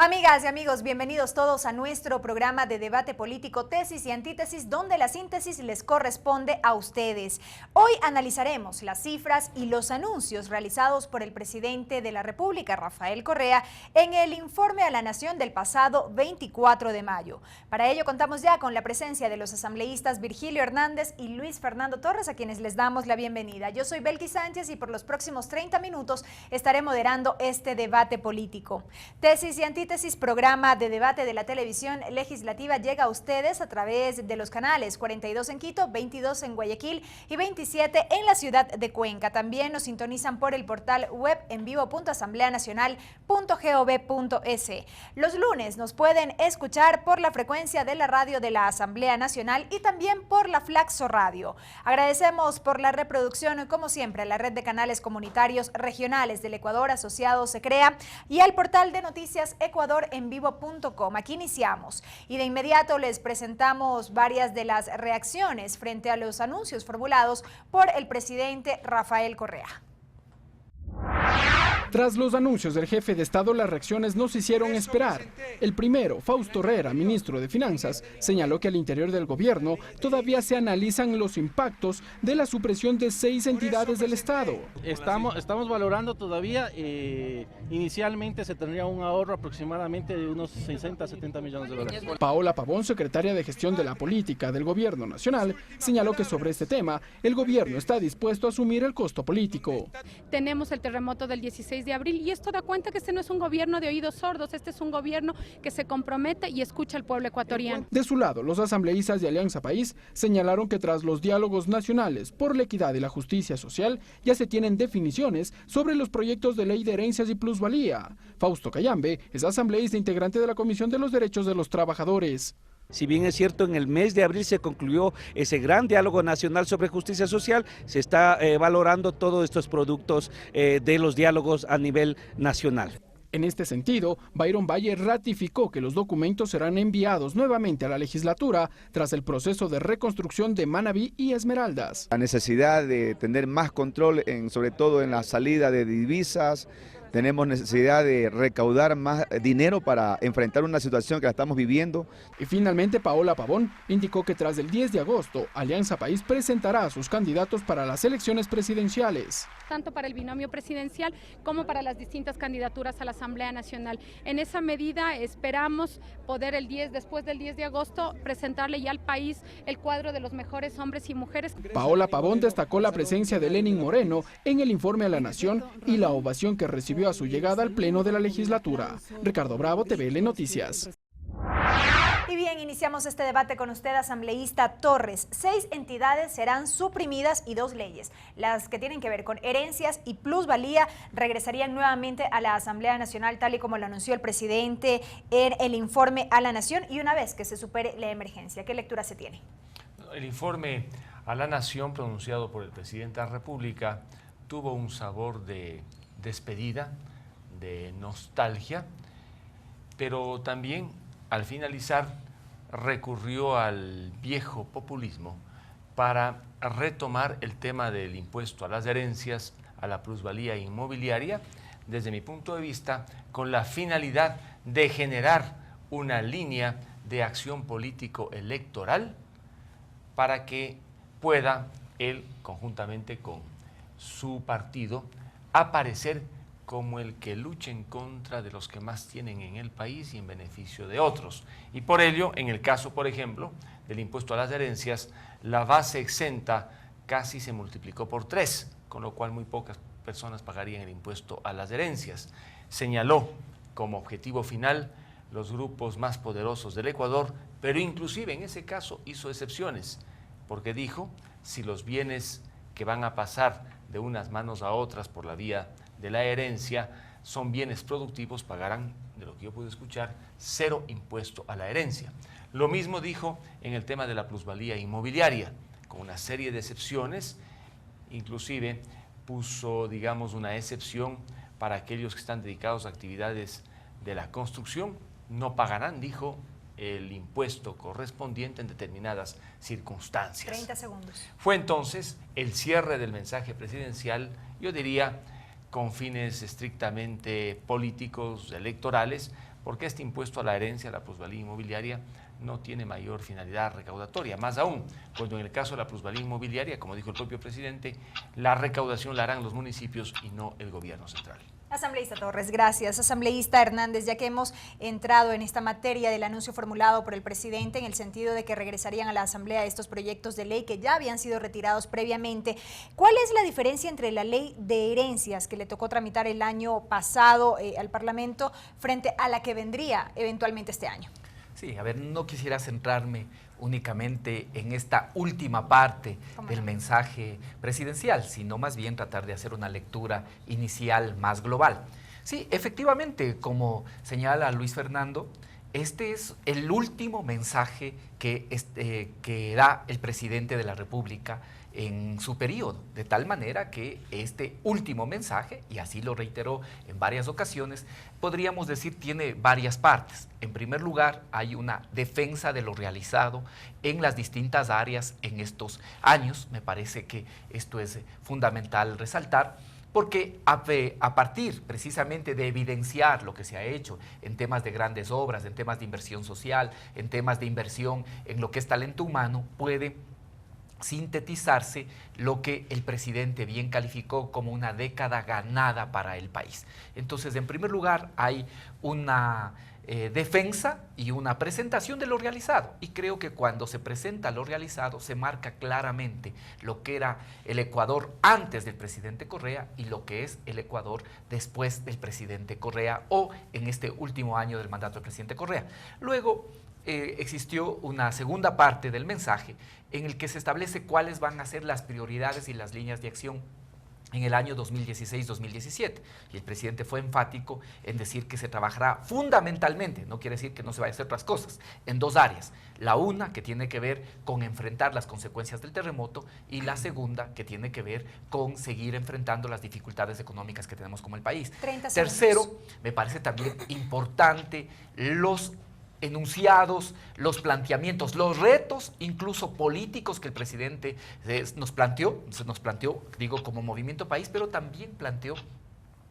Amigas y amigos, bienvenidos todos a nuestro programa de debate político Tesis y Antítesis, donde la síntesis les corresponde a ustedes. Hoy analizaremos las cifras y los anuncios realizados por el presidente de la República, Rafael Correa, en el informe a la Nación del pasado 24 de mayo. Para ello contamos ya con la presencia de los asambleístas Virgilio Hernández y Luis Fernando Torres, a quienes les damos la bienvenida. Yo soy Belkis Sánchez y por los próximos 30 minutos estaré moderando este debate político. Tesis y Antítesis, programa de debate de la televisión legislativa, llega a ustedes a través de los canales 42 en Quito, 22 en Guayaquil y 27 en la ciudad de Cuenca. También nos sintonizan por el portal web envivo.asambleanacional.gov.es. Los lunes nos pueden escuchar por la frecuencia de la radio de la Asamblea Nacional y también por la Flaxo Radio. Agradecemos por la reproducción, como siempre, a la red de canales comunitarios regionales del Ecuador asociados se crea y al portal de noticias ecuadorenvivo.com. Aquí iniciamos y de inmediato les presentamos varias de las reacciones frente a los anuncios formulados por el presidente Rafael Correa. Tras los anuncios del jefe de Estado, las reacciones no se hicieron esperar. El primero, Fausto Herrera, ministro de Finanzas, señaló que al interior del gobierno todavía se analizan los impactos de la supresión de 6 entidades del Estado. Estamos valorando todavía, inicialmente se tendría un ahorro aproximadamente de unos 60 a 70 millones de dólares. Paola Pavón, secretaria de Gestión de la Política del Gobierno Nacional, señaló que sobre este tema el gobierno está dispuesto a asumir el costo político. Tenemos el terremoto del 16 de abril y esto da cuenta que este no es un gobierno de oídos sordos, este es un gobierno que se compromete y escucha al pueblo ecuatoriano. De su lado, los asambleístas de Alianza País señalaron que tras los diálogos nacionales por la equidad y la justicia social ya se tienen definiciones sobre los proyectos de ley de herencias y plusvalía. Fausto Cayambe es asambleísta integrante de la Comisión de los Derechos de los Trabajadores. Si bien es cierto, en el mes de abril se concluyó ese gran diálogo nacional sobre justicia social, se está valorando todos estos productos de los diálogos a nivel nacional. En este sentido, Byron Valle ratificó que los documentos serán enviados nuevamente a la legislatura tras el proceso de reconstrucción de Manabí y Esmeraldas. La necesidad de tener más control, sobre todo en la salida de divisas. Tenemos necesidad de recaudar más dinero para enfrentar una situación que la estamos viviendo. Y finalmente, Paola Pavón indicó que tras el 10 de agosto, Alianza País presentará a sus candidatos para las elecciones presidenciales. Tanto para el binomio presidencial como para las distintas candidaturas a la Asamblea Nacional. En esa medida esperamos poder después del 10 de agosto, presentarle ya al país el cuadro de los mejores hombres y mujeres. Paola Pavón destacó la presencia de Lenin Moreno en el informe a la Nación y la ovación que recibió a su llegada al pleno de la legislatura. Ricardo Bravo, TVL Noticias. Y bien, iniciamos este debate con usted, asambleísta Torres. 6 entidades serán suprimidas y 2 leyes, las que tienen que ver con herencias y plusvalía, regresarían nuevamente a la Asamblea Nacional, tal y como lo anunció el presidente en el informe a la Nación, y una vez que se supere la emergencia. ¿Qué lectura se tiene? El informe a la Nación pronunciado por el presidente de la República tuvo un sabor de despedida, de nostalgia, pero también al finalizar recurrió al viejo populismo para retomar el tema del impuesto a las herencias, a la plusvalía inmobiliaria, desde mi punto de vista, con la finalidad de generar una línea de acción político electoral para que pueda él, conjuntamente con su partido, aparecer como el que lucha en contra de los que más tienen en el país y en beneficio de otros. Y por ello, en el caso, por ejemplo, del impuesto a las herencias, la base exenta casi se multiplicó por 3, con lo cual muy pocas personas pagarían el impuesto a las herencias. Señaló como objetivo final los grupos más poderosos del Ecuador, pero inclusive en ese caso hizo excepciones, porque dijo, si los bienes que van a pasar de unas manos a otras por la vía de la herencia son bienes productivos, pagarán, de lo que yo pude escuchar, 0 impuesto a la herencia. Lo mismo dijo en el tema de la plusvalía inmobiliaria, con una serie de excepciones, inclusive puso, digamos, una excepción para aquellos que están dedicados a actividades de la construcción, no pagarán, dijo, el impuesto correspondiente en determinadas circunstancias. 30 segundos. Fue entonces el cierre del mensaje presidencial, yo diría, con fines estrictamente políticos, electorales, porque este impuesto a la herencia, a la plusvalía inmobiliaria, no tiene mayor finalidad recaudatoria. Más aún, cuando en el caso de la plusvalía inmobiliaria, como dijo el propio presidente, la recaudación la harán los municipios y no el gobierno central. Asambleísta Torres, gracias. Asambleísta Hernández, ya que hemos entrado en esta materia del anuncio formulado por el presidente en el sentido de que regresarían a la Asamblea estos proyectos de ley que ya habían sido retirados previamente, ¿cuál es la diferencia entre la ley de herencias que le tocó tramitar el año pasado al Parlamento frente a la que vendría eventualmente este año? Sí, a ver, no quisiera centrarme únicamente en esta última parte del mensaje presidencial, sino más bien tratar de hacer una lectura inicial más global. Sí, efectivamente, como señala Luis Fernando, este es el último mensaje que da el presidente de la República en su periodo, de tal manera que este último mensaje, y así lo reiteró en varias ocasiones, podríamos decir tiene varias partes. En primer lugar, hay una defensa de lo realizado en las distintas áreas en estos años. Me parece que esto es fundamental resaltar, porque a partir precisamente de evidenciar lo que se ha hecho en temas de grandes obras, en temas de inversión social, en temas de inversión en lo que es talento humano, puede sintetizarse lo que el presidente bien calificó como una década ganada para el país. Entonces, en primer lugar, hay una defensa y una presentación de lo realizado, y creo que cuando se presenta lo realizado se marca claramente lo que era el Ecuador antes del presidente Correa y lo que es el Ecuador después del presidente Correa o en este último año del mandato del presidente Correa. Luego existió una segunda parte del mensaje en el que se establece cuáles van a ser las prioridades y las líneas de acción en el año 2016-2017. Y el presidente fue enfático en decir que se trabajará fundamentalmente, no quiere decir que no se vaya a hacer otras cosas, en dos áreas. La una, que tiene que ver con enfrentar las consecuencias del terremoto, y la segunda, que tiene que ver con seguir enfrentando las dificultades económicas que tenemos como el país. Tercero, me parece también importante los enunciados, los planteamientos, los retos incluso políticos que el presidente nos planteó, digo, como Movimiento País, pero también planteó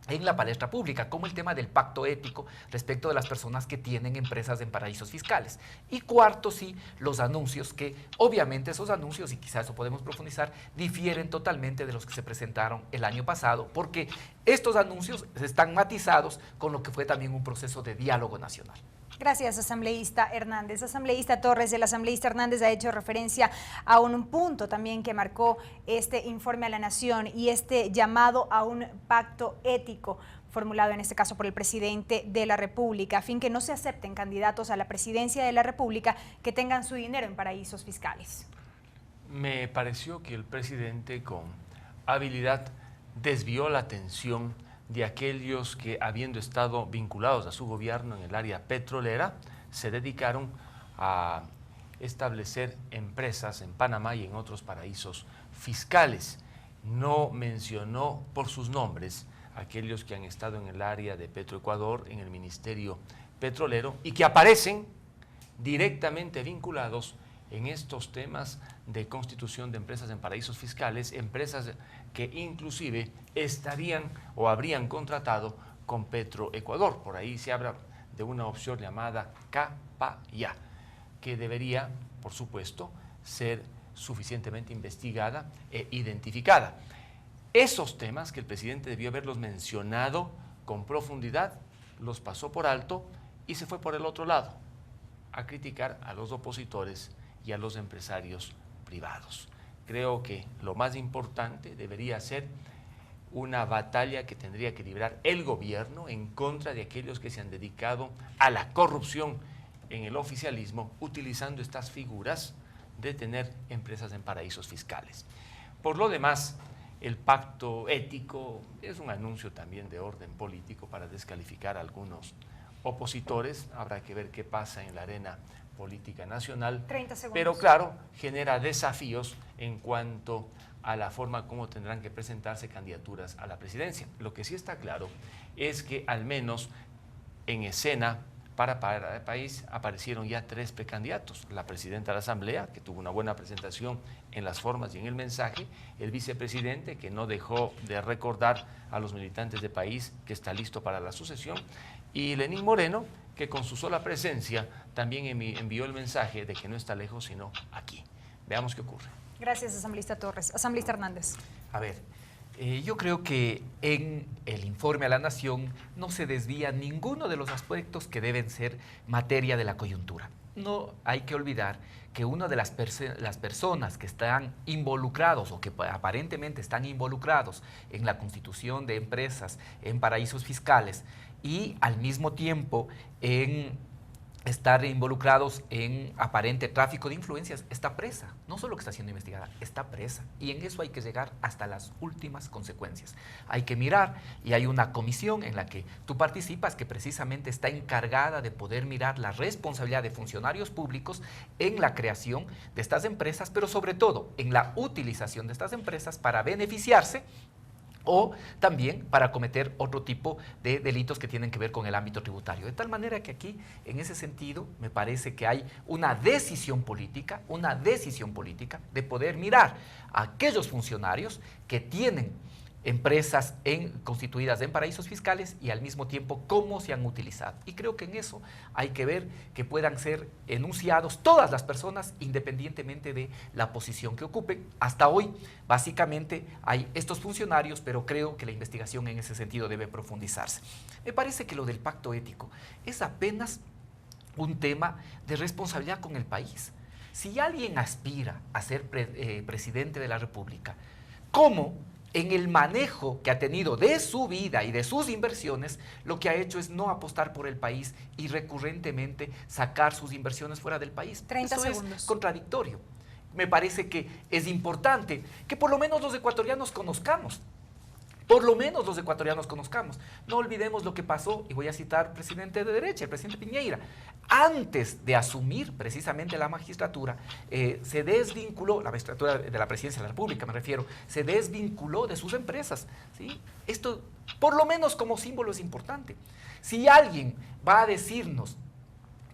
en la palestra pública, como el tema del pacto ético respecto de las personas que tienen empresas en paraísos fiscales. Y cuarto, sí, los anuncios, que obviamente esos anuncios, y quizás eso podemos profundizar, difieren totalmente de los que se presentaron el año pasado, porque estos anuncios están matizados con lo que fue también un proceso de diálogo nacional. Gracias, asambleísta Hernández. Asambleísta Torres, el asambleísta Hernández ha hecho referencia a un punto también que marcó este informe a la Nación y este llamado a un pacto ético formulado en este caso por el presidente de la República, a fin que no se acepten candidatos a la presidencia de la República que tengan su dinero en paraísos fiscales. Me pareció que el presidente con habilidad desvió la atención de aquellos que, habiendo estado vinculados a su gobierno en el área petrolera, se dedicaron a establecer empresas en Panamá y en otros paraísos fiscales. No mencionó por sus nombres aquellos que han estado en el área de Petroecuador, en el Ministerio Petrolero, y que aparecen directamente vinculados en estos temas de constitución de empresas en paraísos fiscales, empresas que inclusive estarían o habrían contratado con Petroecuador. Por ahí se habla de una opción llamada Capaya, que debería, por supuesto, ser suficientemente investigada e identificada. Esos temas que el presidente debió haberlos mencionado con profundidad, los pasó por alto y se fue por el otro lado, a criticar a los opositores y a los empresarios privados. Creo que lo más importante debería ser una batalla que tendría que librar el gobierno en contra de aquellos que se han dedicado a la corrupción en el oficialismo, utilizando estas figuras de tener empresas en paraísos fiscales. Por lo demás, el pacto ético es un anuncio también de orden político para descalificar a algunos opositores. Habrá que ver qué pasa en la arena política nacional, 30 segundos. Pero claro, genera desafíos en cuanto a la forma como tendrán que presentarse candidaturas a la presidencia. Lo que sí está claro es que al menos en escena para el país aparecieron ya 3 precandidatos. La presidenta de la Asamblea, que tuvo una buena presentación en las formas y en el mensaje, el vicepresidente, que no dejó de recordar a los militantes del país que está listo para la sucesión, y Lenín Moreno, que con su sola presencia también envió el mensaje de que no está lejos, sino aquí. Veamos qué ocurre. Gracias, asambleísta Torres. Asambleísta Hernández. A ver, yo creo que en el informe a la Nación no se desvía ninguno de los aspectos que deben ser materia de la coyuntura. No hay que olvidar que una de las personas que están involucrados o que aparentemente están involucrados en la constitución de empresas en paraísos fiscales y al mismo tiempo en estar involucrados en aparente tráfico de influencias, está presa. No solo que está siendo investigada, está presa. Y en eso hay que llegar hasta las últimas consecuencias. Hay que mirar, y hay una comisión en la que tú participas que precisamente está encargada de poder mirar la responsabilidad de funcionarios públicos en la creación de estas empresas, pero sobre todo en la utilización de estas empresas para beneficiarse o también para cometer otro tipo de delitos que tienen que ver con el ámbito tributario. De tal manera que aquí, en ese sentido, me parece que hay una decisión política de poder mirar a aquellos funcionarios que tienen empresas constituidas en paraísos fiscales y al mismo tiempo cómo se han utilizado. Y creo que en eso hay que ver que puedan ser enunciados todas las personas independientemente de la posición que ocupen. Hasta hoy, básicamente, hay estos funcionarios, pero creo que la investigación en ese sentido debe profundizarse. Me parece que lo del pacto ético es apenas un tema de responsabilidad con el país. Si alguien aspira a ser presidente de la República, ¿cómo? En el manejo que ha tenido de su vida y de sus inversiones, lo que ha hecho es no apostar por el país y recurrentemente sacar sus inversiones fuera del país. 30 Eso segundos. es contradictorio. Me parece que es importante que por lo menos los ecuatorianos conozcamos. Por lo menos los ecuatorianos conozcamos. No olvidemos lo que pasó, y voy a citar al presidente de derecha, el presidente Piñera. Antes de asumir precisamente la magistratura, se desvinculó, la magistratura de la presidencia de la República me refiero, se desvinculó de sus empresas, ¿sí? Esto, por lo menos como símbolo, es importante. Si alguien va a decirnos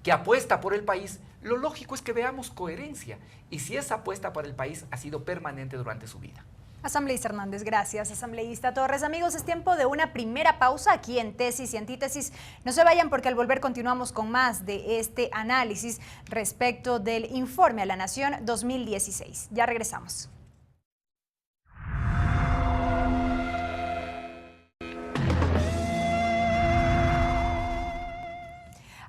que apuesta por el país, lo lógico es que veamos coherencia, y si esa apuesta por el país ha sido permanente durante su vida. Asambleísta Hernández, gracias. Asambleísta Torres. Amigos, es tiempo de una primera pausa aquí en Tesis y Antítesis. No se vayan porque al volver continuamos con más de este análisis respecto del informe a la Nación 2016. Ya regresamos.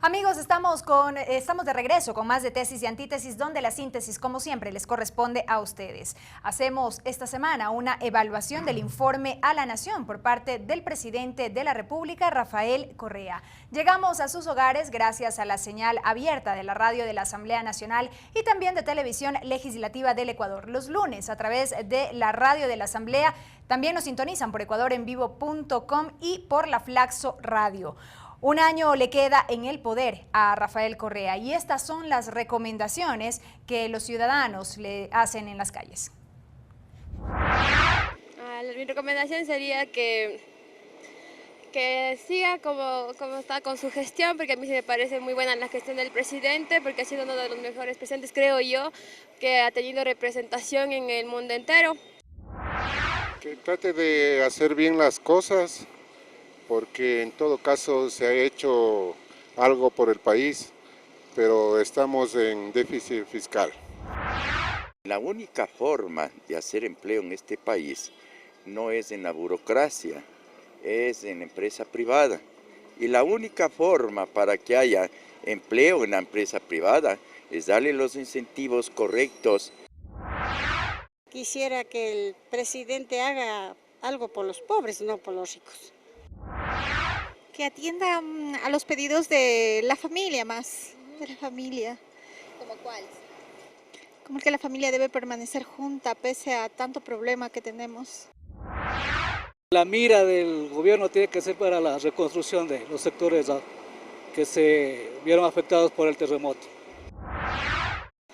Amigos, estamos de regreso con más de Tesis y Antítesis, donde la síntesis, como siempre, les corresponde a ustedes. Hacemos esta semana una evaluación del informe a la Nación por parte del presidente de la República, Rafael Correa. Llegamos a sus hogares gracias a la señal abierta de la radio de la Asamblea Nacional y también de Televisión Legislativa del Ecuador. Los lunes, a través de la radio de la Asamblea, también nos sintonizan por ecuadorenvivo.com y por la Flaxo Radio. Un año le queda en el poder a Rafael Correa y estas son las recomendaciones que los ciudadanos le hacen en las calles. Mi recomendación sería que siga como está con su gestión, porque a mí se me parece muy buena la gestión del presidente, porque ha sido uno de los mejores presidentes, creo yo, que ha tenido representación en el mundo entero. Que trate de hacer bien las cosas, porque en todo caso se ha hecho algo por el país, pero estamos en déficit fiscal. La única forma de hacer empleo en este país no es en la burocracia, es en la empresa privada. Y la única forma para que haya empleo en la empresa privada es darle los incentivos correctos. Quisiera que el presidente haga algo por los pobres, no por los ricos. Que atienda a los pedidos de la familia más, de la familia. ¿Cómo cuáles? Como que la familia debe permanecer junta pese a tanto problema que tenemos. La mira del gobierno tiene que ser para la reconstrucción de los sectores que se vieron afectados por el terremoto.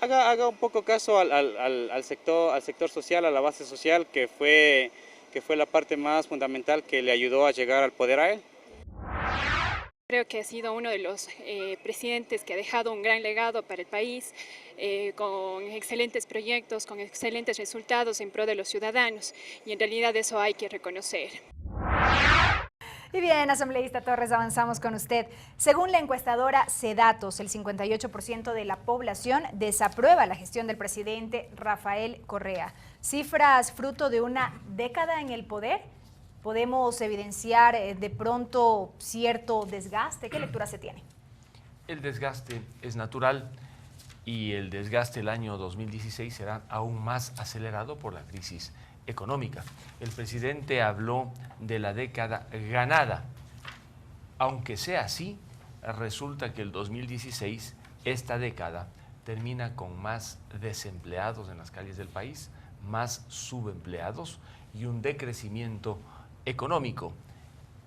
Haga un poco caso al sector social, a la base social, que fue la parte más fundamental que le ayudó a llegar al poder a él. Creo que ha sido uno de los presidentes que ha dejado un gran legado para el país, con excelentes proyectos, con excelentes resultados en pro de los ciudadanos, y en realidad eso hay que reconocer. Y bien, asambleísta Torres, avanzamos con usted. Según la encuestadora Cedatos, el 58% de la población desaprueba la gestión del presidente Rafael Correa. ¿Cifras fruto de una década en el poder? ¿Podemos evidenciar de pronto cierto desgaste? ¿Qué lectura se tiene? El desgaste es natural y el desgaste el año 2016 será aún más acelerado por la crisis económica. El presidente habló de la década ganada. Aunque sea así, resulta que el 2016, esta década, termina con más desempleados en las calles del país, más subempleados y un decrecimiento económico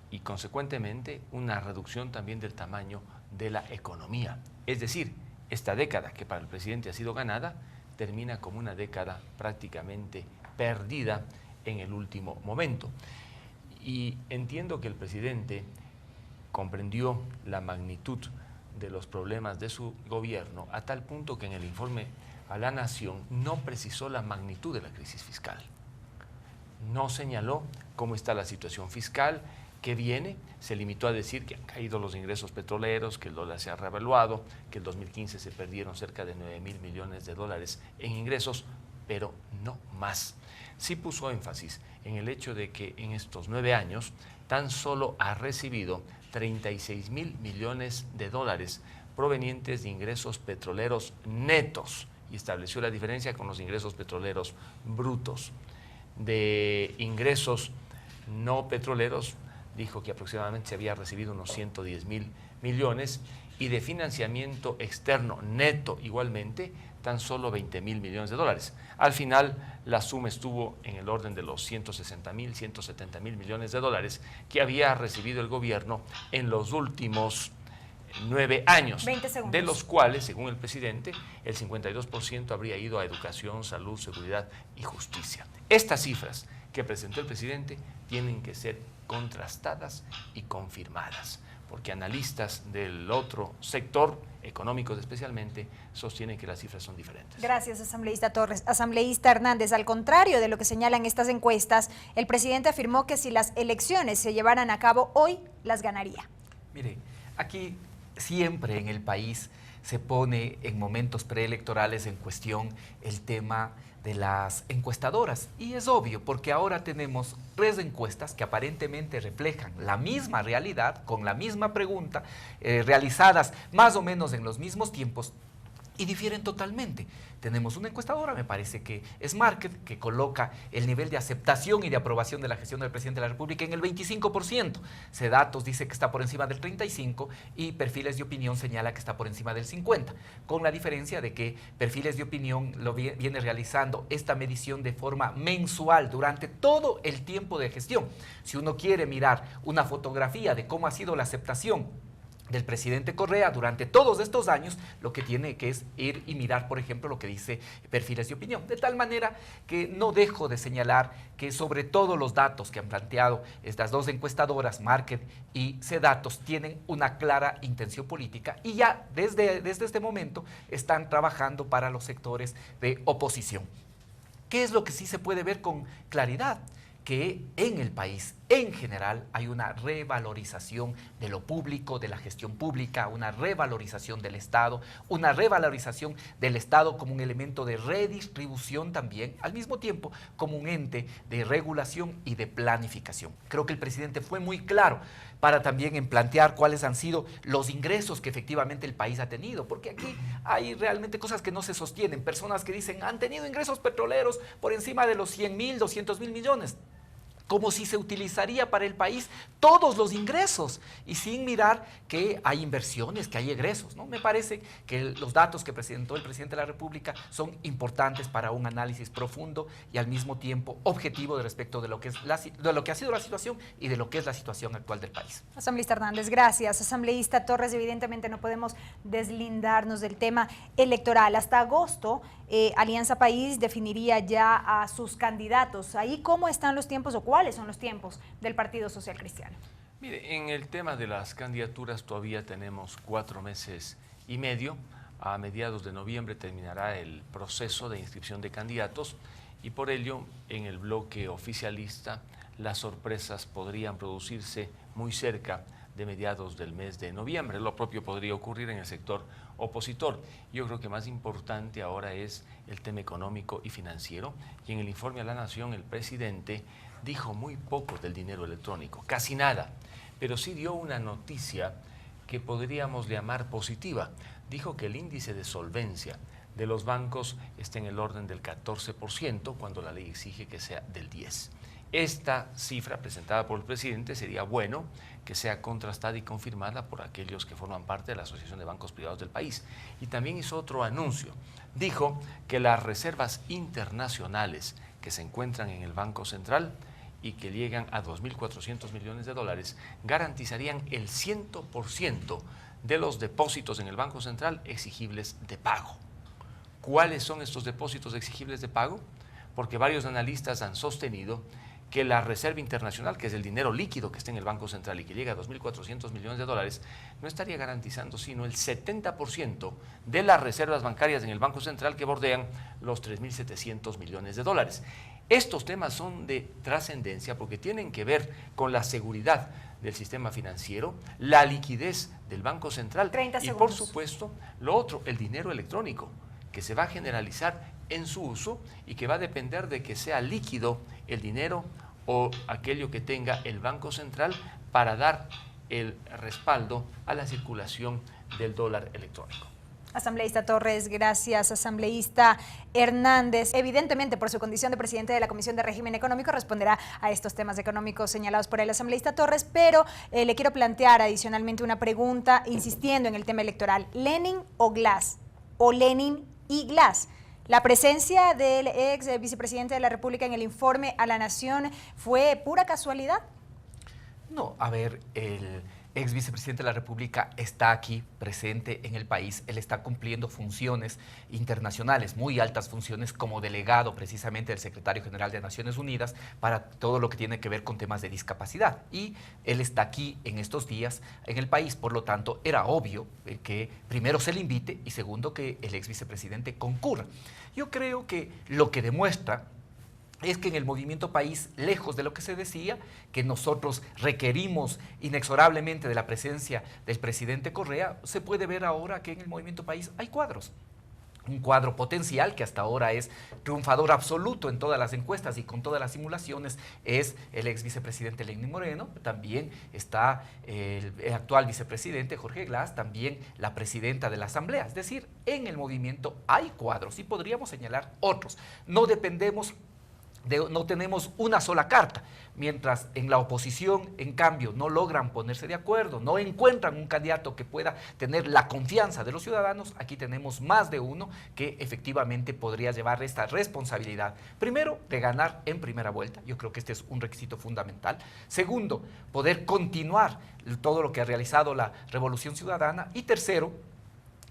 y, consecuentemente, una reducción también del tamaño de la economía. Es decir, esta década, que para el presidente ha sido ganada, termina como una década prácticamente perdida en el último momento. Y entiendo que el presidente comprendió la magnitud de los problemas de su gobierno a tal punto que en el informe a la Nación no precisó la magnitud de la crisis fiscal. No señaló cómo está la situación fiscal, que viene, se limitó a decir que han caído los ingresos petroleros, que el dólar se ha revaluado, que el 2015 se perdieron cerca de 9.000 millones de dólares en ingresos, pero no más. Sí puso énfasis en el hecho de que en estos 9 años tan solo ha recibido 36.000 millones de dólares provenientes de ingresos petroleros netos y estableció la diferencia con los ingresos petroleros brutos. De ingresos no petroleros, dijo que aproximadamente se había recibido unos 110.000 millones y de financiamiento externo neto igualmente tan solo 20.000 millones de dólares. Al final la suma estuvo en el orden de los 160.000, 170.000 millones de dólares que había recibido el gobierno en los últimos 9 años, de los cuales, según el presidente, el 52% habría ido a educación, salud, seguridad y justicia. Estas cifras que presentó el presidente tienen que ser contrastadas y confirmadas, porque analistas del otro sector, económicos especialmente, sostienen que las cifras son diferentes. Gracias, asambleísta Torres. Asambleísta Hernández, al contrario de lo que señalan estas encuestas, el presidente afirmó que si las elecciones se llevaran a cabo hoy, las ganaría. Mire, aquí siempre en el país se pone en momentos preelectorales en cuestión el tema de las encuestadoras. Y es obvio, porque ahora tenemos 3 encuestas que aparentemente reflejan la misma realidad, con la misma pregunta, realizadas más o menos en los mismos tiempos, y difieren totalmente. Tenemos una encuestadora, me parece que es Market, que coloca el nivel de aceptación y de aprobación de la gestión del presidente de la República en el 25%. Cedatos dice que está por encima del 35% y Perfiles de Opinión señala que está por encima del 50%, con la diferencia de que Perfiles de Opinión lo viene realizando esta medición de forma mensual durante todo el tiempo de gestión. Si uno quiere mirar una fotografía de cómo ha sido la aceptación del presidente Correa durante todos estos años, lo que tiene que es ir y mirar, por ejemplo, lo que dice Perfiles de Opinión. De tal manera que no dejo de señalar que sobre todo los datos que han planteado estas 2 encuestadoras, Market y Cedatos, tienen una clara intención política y ya desde este momento están trabajando para los sectores de oposición. ¿Qué es lo que sí se puede ver con claridad? Que en el país, en general, hay una revalorización de lo público, de la gestión pública, una revalorización del Estado, una revalorización del Estado como un elemento de redistribución también, al mismo tiempo como un ente de regulación y de planificación. Creo que el presidente fue muy claro para también en plantear cuáles han sido los ingresos que efectivamente el país ha tenido, porque aquí hay realmente cosas que no se sostienen, personas que dicen han tenido ingresos petroleros por encima de los 100.000, 200.000 millones, como si se utilizaría para el país todos los ingresos y sin mirar que hay inversiones, que hay egresos, ¿no? Me parece que los datos que presentó el presidente de la República son importantes para un análisis profundo y al mismo tiempo objetivo de respecto de lo que ha sido la situación y de lo que es la situación actual del país. Asambleísta Hernández, gracias. Asambleísta Torres, evidentemente no podemos deslindarnos del tema electoral. Hasta agosto, Alianza País definiría ya a sus candidatos. Ahí, ¿cómo están los tiempos o cuáles son los tiempos del Partido Social Cristiano? Mire, en el tema de las candidaturas todavía tenemos 4 meses y medio. A mediados de noviembre terminará el proceso de inscripción de candidatos y por ello en el bloque oficialista las sorpresas podrían producirse muy cerca de mediados del mes de noviembre. Lo propio podría ocurrir en el sector opositor. Yo creo que más importante ahora es el tema económico y financiero, y en el informe a la Nación el presidente dijo muy poco del dinero electrónico, casi nada, pero sí dio una noticia que podríamos llamar positiva. Dijo que el índice de solvencia de los bancos está en el orden del 14%, cuando la ley exige que sea del 10%. Esta cifra presentada por el presidente sería bueno que sea contrastada y confirmada por aquellos que forman parte de la Asociación de Bancos Privados del país. Y también hizo otro anuncio. Dijo que las reservas internacionales que se encuentran en el Banco Central y que llegan a 2.400 millones de dólares garantizarían el 100% de los depósitos en el Banco Central exigibles de pago. ¿Cuáles son estos depósitos exigibles de pago? Porque varios analistas han sostenido que la reserva internacional, que es el dinero líquido que está en el Banco Central y que llega a 2.400 millones de dólares, no estaría garantizando sino el 70% de las reservas bancarias en el Banco Central, que bordean los 3.700 millones de dólares. Estos temas son de trascendencia porque tienen que ver con la seguridad del sistema financiero, la liquidez del Banco Central y, por supuesto, lo otro, el dinero electrónico, que se va a generalizar en su uso y que va a depender de que sea líquido el dinero o aquello que tenga el Banco Central para dar el respaldo a la circulación del dólar electrónico. Asambleísta Torres, gracias. Asambleísta Hernández, evidentemente por su condición de presidente de la Comisión de Régimen Económico responderá a estos temas económicos señalados por el asambleísta Torres, pero le quiero plantear adicionalmente una pregunta insistiendo en el tema electoral. ¿Lenin o Glass? ¿O Lenin y Glass? ¿La presencia del ex vicepresidente de la República en el informe a la Nación fue pura casualidad? No, a ver, el ex vicepresidente de la República está aquí presente en el país. Él está cumpliendo funciones internacionales, muy altas funciones, como delegado precisamente del secretario general de Naciones Unidas para todo lo que tiene que ver con temas de discapacidad. Y él está aquí en estos días en el país. Por lo tanto, era obvio que primero se le invite y segundo que el ex vicepresidente concurra. Yo creo que lo que demuestra es que en el Movimiento País, lejos de lo que se decía, que nosotros requerimos inexorablemente de la presencia del presidente Correa, se puede ver ahora que en el Movimiento País hay cuadros. Un cuadro potencial que hasta ahora es triunfador absoluto en todas las encuestas y con todas las simulaciones es el ex vicepresidente Lenín Moreno, también está el actual vicepresidente Jorge Glass, también la presidenta de la Asamblea. Es decir, en el movimiento hay cuadros y podríamos señalar otros. No dependemos no tenemos una sola carta, mientras en la oposición, en cambio, no logran ponerse de acuerdo, no encuentran un candidato que pueda tener la confianza de los ciudadanos. Aquí tenemos más de uno que efectivamente podría llevar esta responsabilidad. Primero, de ganar en primera vuelta, yo creo que este es un requisito fundamental. Segundo, poder continuar todo lo que ha realizado la Revolución Ciudadana. Y tercero,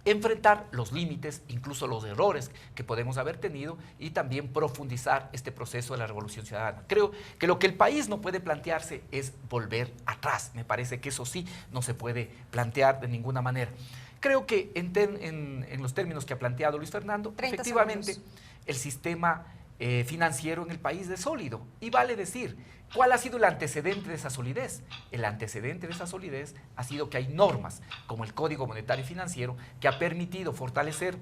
enfrentar los límites, incluso los errores que podemos haber tenido y también profundizar este proceso de la Revolución Ciudadana. Creo que lo que el país no puede plantearse es volver atrás. Me parece que eso sí no se puede plantear de ninguna manera. Creo que en los términos que ha planteado Luis Fernando, efectivamente el sistema financiero en el país es sólido. Y vale decir, ¿cuál ha sido el antecedente de esa solidez? El antecedente de esa solidez ha sido que hay normas como el Código Monetario y Financiero que ha permitido fortalecer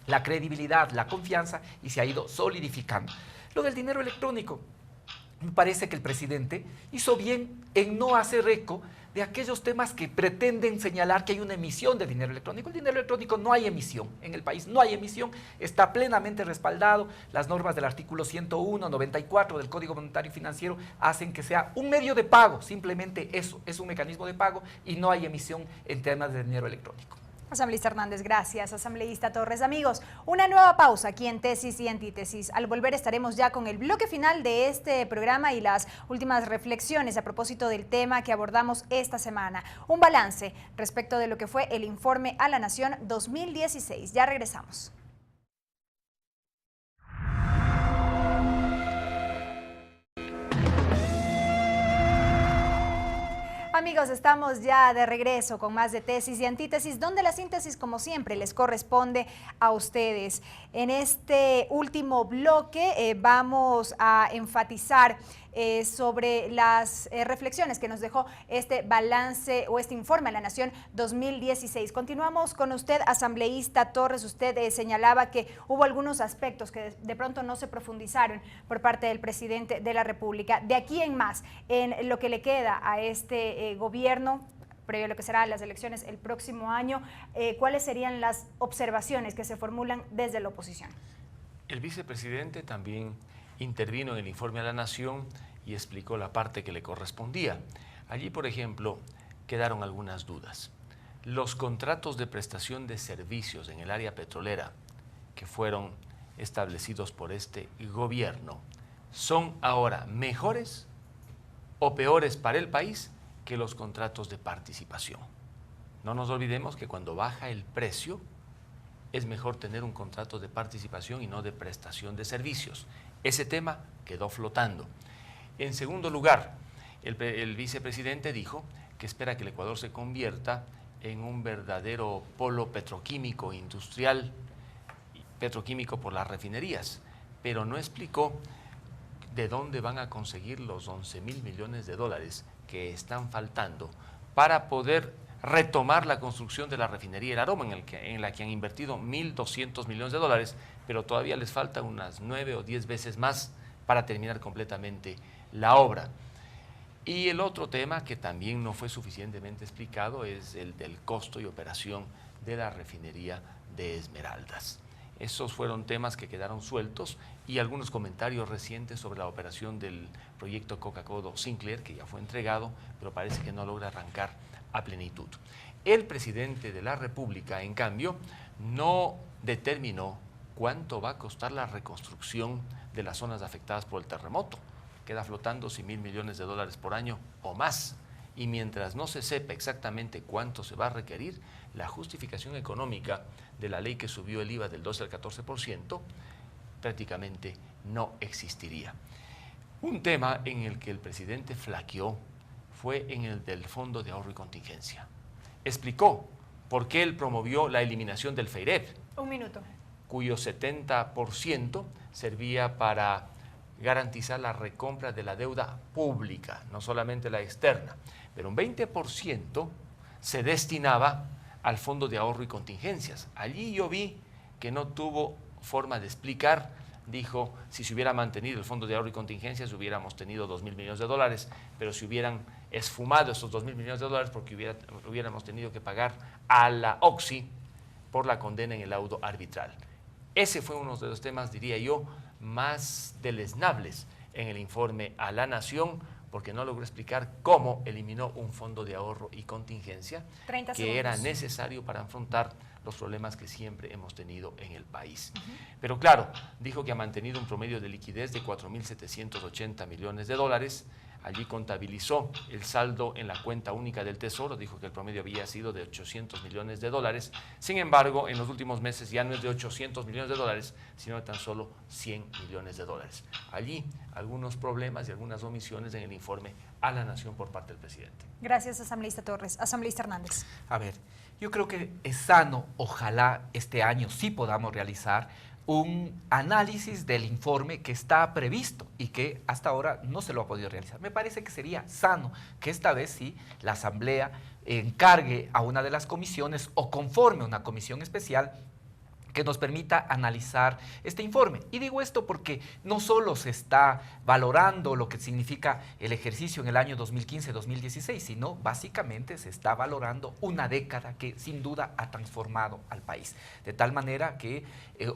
la credibilidad, la confianza y se ha ido solidificando. Lo del dinero electrónico, me parece que el presidente hizo bien en no hacer eco de aquellos temas que pretenden señalar que hay una emisión de dinero electrónico. El dinero electrónico no hay emisión, en el país no hay emisión, está plenamente respaldado. Las normas del artículo 101, 94 del Código Monetario y Financiero hacen que sea un medio de pago, simplemente eso, es un mecanismo de pago y no hay emisión en temas de dinero electrónico. Asambleísta Hernández, gracias. Asambleísta Torres. Amigos, una nueva pausa aquí en Tesis y Antítesis. Al volver estaremos ya con el bloque final de este programa y las últimas reflexiones a propósito del tema que abordamos esta semana. Un balance respecto de lo que fue el informe a la Nación 2016. Ya regresamos. amigos, estamos ya de regreso con más de tesis y antítesis, donde la síntesis, como siempre, les corresponde a ustedes. En este último bloque vamos a enfatizar sobre las reflexiones que nos dejó este balance o este informe a la Nación 2016. Continuamos con usted, asambleísta Torres. Usted señalaba que hubo algunos aspectos que de pronto no se profundizaron por parte del presidente de la República. De aquí en más, en lo que le queda a este gobierno, previo a lo que serán las elecciones el próximo año, ¿cuáles serían las observaciones que se formulan desde la oposición? El vicepresidente también intervino en el informe a la Nación y explicó la parte que le correspondía. Allí, por ejemplo, quedaron algunas dudas. Los contratos de prestación de servicios en el área petrolera que fueron establecidos por este gobierno, ¿son ahora mejores o peores para el país que los contratos de participación? No nos olvidemos que cuando baja el precio es mejor tener un contrato de participación y no de prestación de servicios. Ese tema quedó flotando. En segundo lugar, el vicepresidente dijo que espera que el Ecuador se convierta en un verdadero polo petroquímico industrial, petroquímico por las refinerías, pero no explicó de dónde van a conseguir los 11.000 millones de dólares que están faltando para poder retomar la construcción de la refinería El Aroma, en la que han invertido 1.200 millones de dólares, pero todavía les falta unas 9 o 10 veces más para terminar completamente la obra. Y el otro tema que también no fue suficientemente explicado es el del costo y operación de la refinería de Esmeraldas. Esos fueron temas que quedaron sueltos y algunos comentarios recientes sobre la operación del proyecto Coca-Cola Sinclair, que ya fue entregado, pero parece que no logra arrancar a plenitud. El presidente de la República, en cambio, no determinó cuánto va a costar la reconstrucción de las zonas afectadas por el terremoto. Queda flotando 100.000 millones de dólares por año o más. Y mientras no se sepa exactamente cuánto se va a requerir, la justificación económica de la ley que subió el IVA del 12 al 14% prácticamente no existiría. Un tema en el que el presidente flaqueó fue en el del Fondo de Ahorro y Contingencia. Explicó por qué él promovió la eliminación del FEIREP. Un minuto. Cuyo 70% servía para garantizar la recompra de la deuda pública, no solamente la externa, pero un 20% se destinaba al Fondo de Ahorro y Contingencias. Allí yo vi que no tuvo forma de explicar. Dijo, si se hubiera mantenido el Fondo de Ahorro y Contingencias hubiéramos tenido 2.000 millones de dólares, pero si hubieran esfumado esos 2.000 millones de dólares porque hubiéramos tenido que pagar a la OXI por la condena en el laudo arbitral. Ese fue uno de los temas, diría yo, más deleznables en el informe a la Nación, porque no logró explicar cómo eliminó un fondo de ahorro y contingencia que era necesario para afrontar los problemas que siempre hemos tenido en el país. Pero claro, dijo que ha mantenido un promedio de liquidez de 4.780 millones de dólares. Allí contabilizó el saldo en la cuenta única del Tesoro, dijo que el promedio había sido de 800 millones de dólares. Sin embargo, en los últimos meses ya no es de 800 millones de dólares, sino de tan solo 100 millones de dólares. Allí algunos problemas y algunas omisiones en el informe a la Nación por parte del presidente. Gracias, asambleísta Torres. Asambleísta Hernández. A ver, yo creo que es sano, ojalá este año sí podamos realizar un análisis del informe que está previsto y que hasta ahora no se lo ha podido realizar. Me parece que sería sano que esta vez sí la Asamblea encargue a una de las comisiones o conforme una comisión especial que nos permita analizar este informe. Y digo esto porque no solo se está valorando lo que significa el ejercicio en el año 2015-2016, sino básicamente se está valorando una década que sin duda ha transformado al país. De tal manera que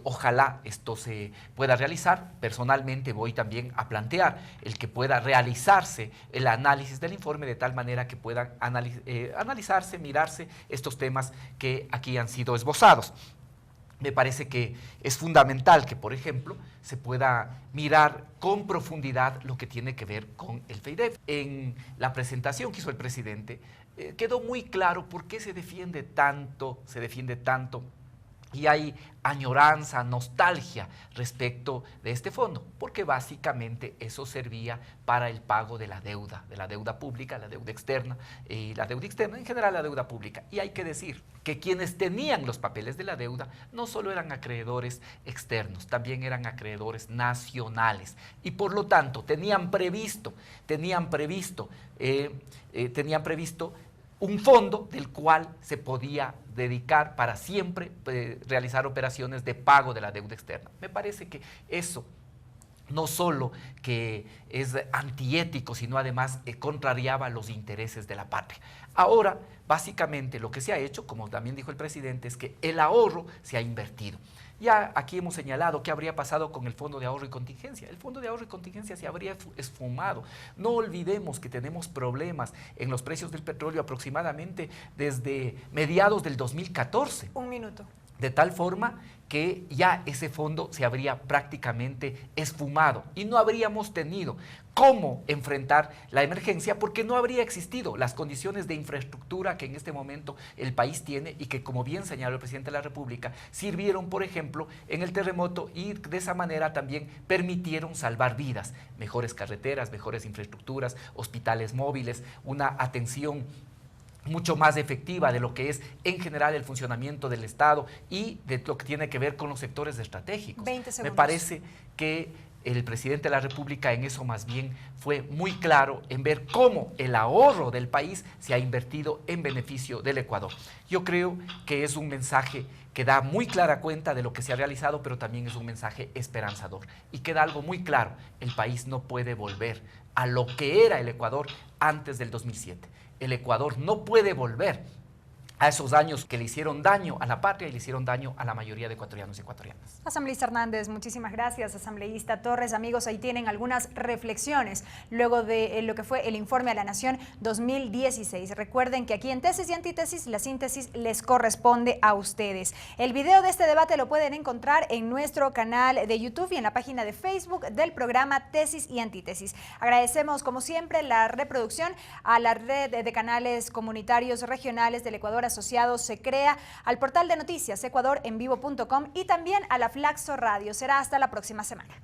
ojalá esto se pueda realizar. Personalmente voy también a plantear el que pueda realizarse el análisis del informe de tal manera que puedan analizarse, mirarse estos temas que aquí han sido esbozados. Me parece que es fundamental que, por ejemplo, se pueda mirar con profundidad lo que tiene que ver con el FEIREP. En la presentación que hizo el presidente, quedó muy claro por qué se defiende tanto y hay añoranza, nostalgia respecto de este fondo, porque básicamente eso servía para el pago de la deuda pública, la deuda externa, y la deuda externa, en general la deuda pública. Y hay que decir que quienes tenían los papeles de la deuda no solo eran acreedores externos, también eran acreedores nacionales, y por lo tanto tenían previsto un fondo del cual se podía dedicar para siempre realizar operaciones de pago de la deuda externa. Me parece que eso no solo que es antiético, sino además contrariaba los intereses de la patria. Ahora, básicamente lo que se ha hecho, como también dijo el presidente, es que el ahorro se ha invertido. Ya aquí hemos señalado qué habría pasado con el Fondo de Ahorro y Contingencia. El Fondo de Ahorro y Contingencia se habría esfumado. No olvidemos que tenemos problemas en los precios del petróleo aproximadamente desde mediados del 2014. Un minuto. De tal forma que ya ese fondo se habría prácticamente esfumado y no habríamos tenido cómo enfrentar la emergencia porque no habría existido las condiciones de infraestructura que en este momento el país tiene y que, como bien señaló el presidente de la República, sirvieron, por ejemplo, en el terremoto y de esa manera también permitieron salvar vidas, mejores carreteras, mejores infraestructuras, hospitales móviles, una atención mucho más efectiva de lo que es en general el funcionamiento del Estado y de lo que tiene que ver con los sectores estratégicos. 20 segundos. Me parece que el presidente de la República en eso más bien fue muy claro en ver cómo el ahorro del país se ha invertido en beneficio del Ecuador. Yo creo que es un mensaje que da muy clara cuenta de lo que se ha realizado, pero también es un mensaje esperanzador. Y queda algo muy claro, el país no puede volver a lo que era el Ecuador antes del 2007. El Ecuador no puede volver a esos años que le hicieron daño a la patria y le hicieron daño a la mayoría de ecuatorianos y ecuatorianas. Asambleísta Hernández, muchísimas gracias. Asambleísta Torres, amigos, ahí tienen algunas reflexiones luego de lo que fue el informe a la Nación 2016. Recuerden que aquí en Tesis y Antítesis, la síntesis les corresponde a ustedes. El video de este debate lo pueden encontrar en nuestro canal de YouTube y en la página de Facebook del programa Tesis y Antítesis. Agradecemos, como siempre, la reproducción a la red de canales comunitarios regionales del Ecuador asociados Se Crea, al portal de noticias ecuadorenvivo.com y también a la Flaxo Radio. Será hasta la próxima semana.